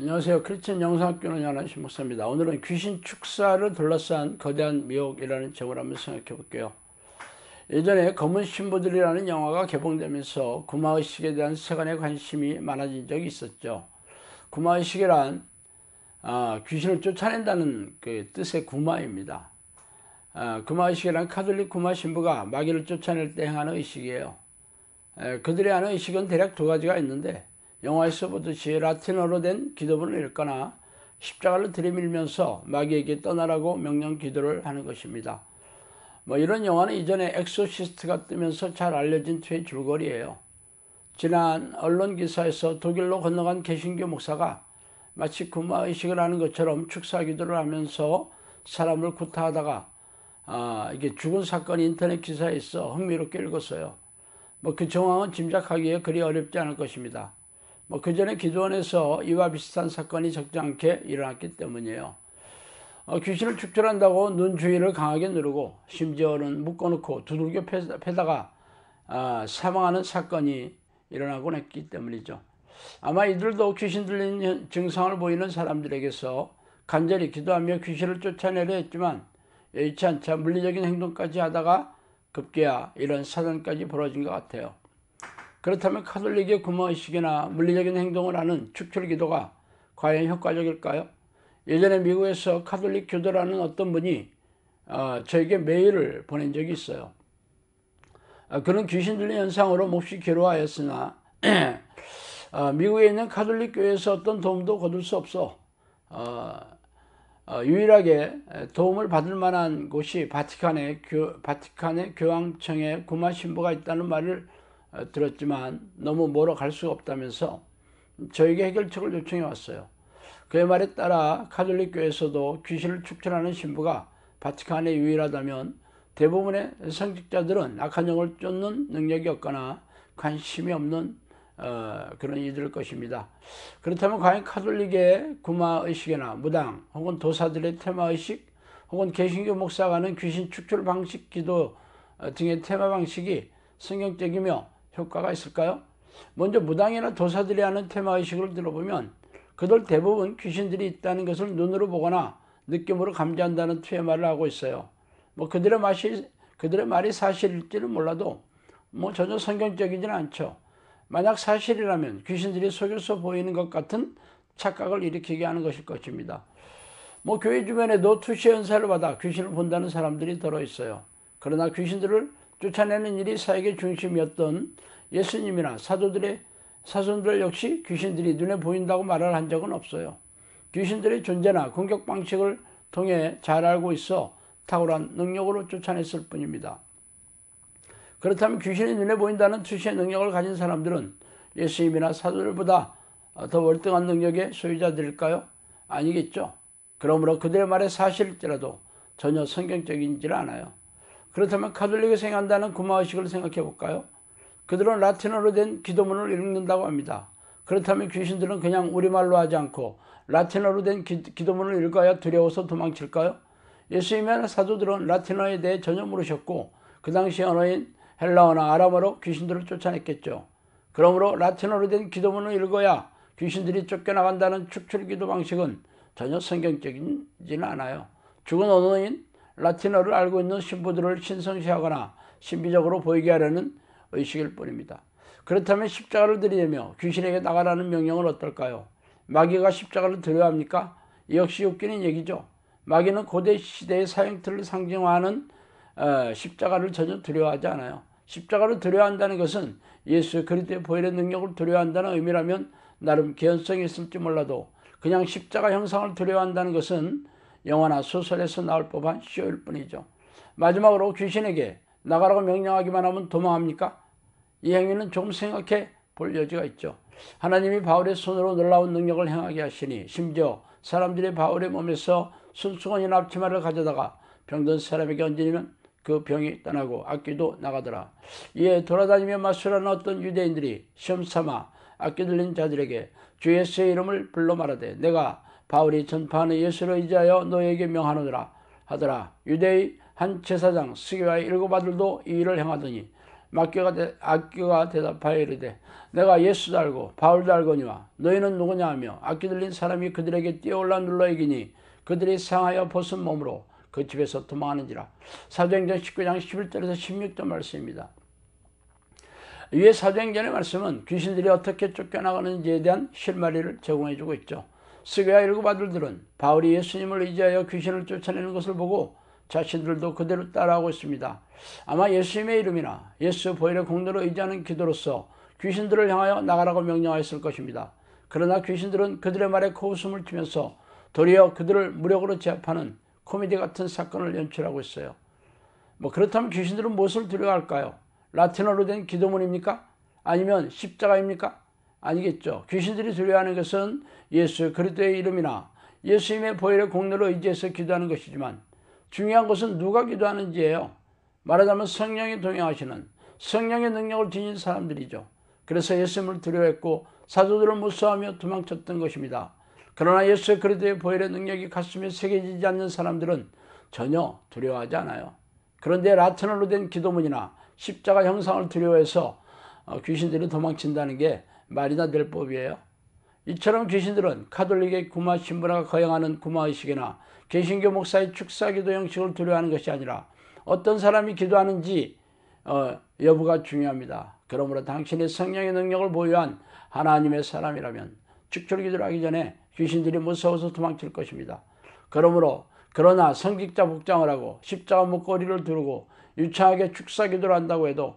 안녕하세요. 크리스천 영성학교는 연한신 목사입니다. 오늘은 귀신 축사를 둘러싼 거대한 미혹이라는 제목을 한번 생각해 볼게요. 예전에 검은 신부들이라는 영화가 개봉되면서 구마의식에 대한 세간의 관심이 많아진 적이 있었죠. 구마의식이란 귀신을 쫓아낸다는 그 뜻의 구마입니다. 구마의식이란 카톨릭 구마 신부가 마귀를 쫓아낼 때 행하는 의식이에요. 그들이 하는 의식은 대략 두 가지가 있는데, 영화에서 보듯이 라틴어로 된 기도문을 읽거나 십자가를 들이밀면서 마귀에게 떠나라고 명령 기도를 하는 것입니다. 이런 영화는 이전에 엑소시스트가 뜨면서 잘 알려진 투의 줄거리예요. 지난 언론 기사에서 독일로 건너간 개신교 목사가 마치 구마의식을 하는 것처럼 축사 기도를 하면서 사람을 구타하다가 이게 죽은 사건이 인터넷 기사에 있어 흥미롭게 읽었어요. 그 정황은 짐작하기에 그리 어렵지 않을 것입니다. 그 전에 기도원에서 이와 비슷한 사건이 적지 않게 일어났기 때문이에요. 귀신을 축출한다고 눈 주위를 강하게 누르고 심지어는 묶어놓고 두들겨 패다가 사망하는 사건이 일어나곤 했기 때문이죠. 아마 이들도 귀신 들린 증상을 보이는 사람들에게서 간절히 기도하며 귀신을 쫓아내려 했지만 여의치 않자 물리적인 행동까지 하다가 급기야 이런 사단까지 벌어진 것 같아요. 그렇다면 카톨릭의 구마의식이나 물리적인 행동을 하는 축출 기도가 과연 효과적일까요? 예전에 미국에서 카톨릭 교도라는 어떤 분이 저에게 메일을 보낸 적이 있어요. 그는 귀신 들린 현상으로 몹시 괴로워하였으나 미국에 있는 카톨릭 교회에서 어떤 도움도 거둘 수 없어 유일하게 도움을 받을 만한 곳이 바티칸의 교황청에 구마 신부가 있다는 말을 들었지만 너무 멀어 갈 수가 없다면서 저에게 해결책을 요청해 왔어요. 그의 말에 따라 카톨릭 교회에서도 귀신을 축출하는 신부가 바티칸에 유일하다면 대부분의 성직자들은 악한 영을 쫓는 능력이 없거나 관심이 없는 그런 이들일 것입니다. 그렇다면 과연 카톨릭의 구마의식이나 무당 혹은 도사들의 테마의식 혹은 개신교 목사가 하는 귀신 축출 방식 기도 등의 테마 방식이 성경적이며 효과가 있을까요? 먼저 무당이나 도사들이 하는 테마의식을 들어보면 그들 대부분 귀신들이 있다는 것을 눈으로 보거나 느낌으로 감지한다는 투의 말을 하고 있어요. 그들의 말이 사실일지는 몰라도 전혀 성경적이지는 않죠. 만약 사실이라면 귀신들이 속여서 보이는 것 같은 착각을 일으키게 하는 것일 것입니다. 교회 주변에도 투시 연사를 받아 귀신을 본다는 사람들이 들어 있어요. 그러나 귀신들을 쫓아내는 일이 사역의 중심이었던 예수님이나 사도들 역시 귀신들이 눈에 보인다고 말을 한 적은 없어요. 귀신들의 존재나 공격 방식을 통해 잘 알고 있어 탁월한 능력으로 쫓아냈을 뿐입니다. 그렇다면 귀신이 눈에 보인다는 투시의 능력을 가진 사람들은 예수님이나 사도들보다 더 월등한 능력의 소유자들일까요? 아니겠죠. 그러므로 그들의 말이 사실일지라도 전혀 성경적이지는 않아요. 그렇다면 카톨릭에서 행한다는 구마의식을 생각해 볼까요? 그들은 라틴어로 된 기도문을 읽는다고 합니다. 그렇다면 귀신들은 그냥 우리말로 하지 않고 라틴어로 된 기도문을 읽어야 두려워서 도망칠까요? 예수님이나 사도들은 라틴어에 대해 전혀 모르셨고 그 당시 언어인 헬라어나 아람어로 귀신들을 쫓아냈겠죠. 그러므로 라틴어로 된 기도문을 읽어야 귀신들이 쫓겨나간다는 축출 기도 방식은 전혀 성경적이지는 않아요. 죽은 언어인 라틴어를 알고 있는 신부들을 신성시하거나 신비적으로 보이게 하려는 의식일 뿐입니다. 그렇다면 십자가를 들이대며 귀신에게 나가라는 명령은 어떨까요? 마귀가 십자가를 두려워합니까? 이 역시 웃기는 얘기죠. 마귀는 고대 시대의 사형틀을 상징화하는 십자가를 전혀 두려워하지 않아요. 십자가를 두려워한다는 것은 예수 그리스도의 보혈의 능력을 두려워한다는 의미라면 나름 개연성이 있을지 몰라도 그냥 십자가 형상을 두려워한다는 것은 영화나 소설에서 나올 법한 쇼일 뿐이죠. 마지막으로 귀신에게 나가라고 명령하기만 하면 도망합니까? 이 행위는 조금 생각해 볼 여지가 있죠. 하나님이 바울의 손으로 놀라운 능력을 행하게 하시니 심지어 사람들이 바울의 몸에서 손수건이나 앞치마를 가져다가 병든 사람에게 얹으면 그 병이 떠나고 악귀도 나가더라. 이에 돌아다니며 맞서라는 어떤 유대인들이 시험삼아 악귀 들린 자들에게 주 예수의 이름을 불러 말하되 내가 바울이 전파하는 예수를 의지하여 너에게 명하노라 하더라. 유대의 한 제사장 스게와의 7 아들도 이 일을 행하더니 악귀가 대답하여 이르되 내가 예수도 알고 바울도 알거니와 너희는 누구냐 하며 악기 들린 사람이 그들에게 뛰어올라 눌러 이기니 그들이 상하여 벗은 몸으로 그 집에서 도망하는지라. 사도행전 19장 11절에서 16절 말씀입니다. 위에 사도행전의 말씀은 귀신들이 어떻게 쫓겨나가는지에 대한 실마리를 제공해주고 있죠. 스가랴 7 아들들은 바울이 예수님을 의지하여 귀신을 쫓아내는 것을 보고 자신들도 그대로 따라하고 있습니다. 아마 예수님의 이름이나 예수 보혈의 공로로 의지하는 기도로서 귀신들을 향하여 나가라고 명령하였을 것입니다. 그러나 귀신들은 그들의 말에 코웃음을 치면서 도리어 그들을 무력으로 제압하는 코미디 같은 사건을 연출하고 있어요. 그렇다면 귀신들은 무엇을 두려워할까요? 라틴어로 된 기도문입니까? 아니면 십자가입니까? 아니겠죠. 귀신들이 두려워하는 것은 예수 그리스도의 이름이나 예수님의 보혈의 공로로 의지해서 기도하는 것이지만 중요한 것은 누가 기도하는지예요. 말하자면 성령이 동행하시는 성령의 능력을 지닌 사람들이죠. 그래서 예수님을 두려워했고 사도들을 무서워하며 도망쳤던 것입니다. 그러나 예수 그리스도의 보혈의 능력이 가슴에 새겨지지 않는 사람들은 전혀 두려워하지 않아요. 그런데 라틴어로 된 기도문이나 십자가 형상을 두려워해서 귀신들이 도망친다는 게 말이나 될 법이에요. 이처럼 귀신들은 카톨릭의 구마 신부가 거행하는 구마의식이나 개신교 목사의 축사기도 형식을 두려워하는 것이 아니라 어떤 사람이 기도하는지 여부가 중요합니다. 그러므로 당신이 성령의 능력을 보유한 하나님의 사람이라면 축철기도를 하기 전에 귀신들이 무서워서 도망칠 것입니다. 그러나 성직자 복장을 하고 십자가 목걸이를 두르고 유창하게 축사기도를 한다고 해도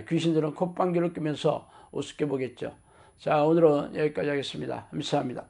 귀신들은 콧방귀를 뀌면서 우습게 보겠죠. 자, 오늘은 여기까지 하겠습니다. 감사합니다.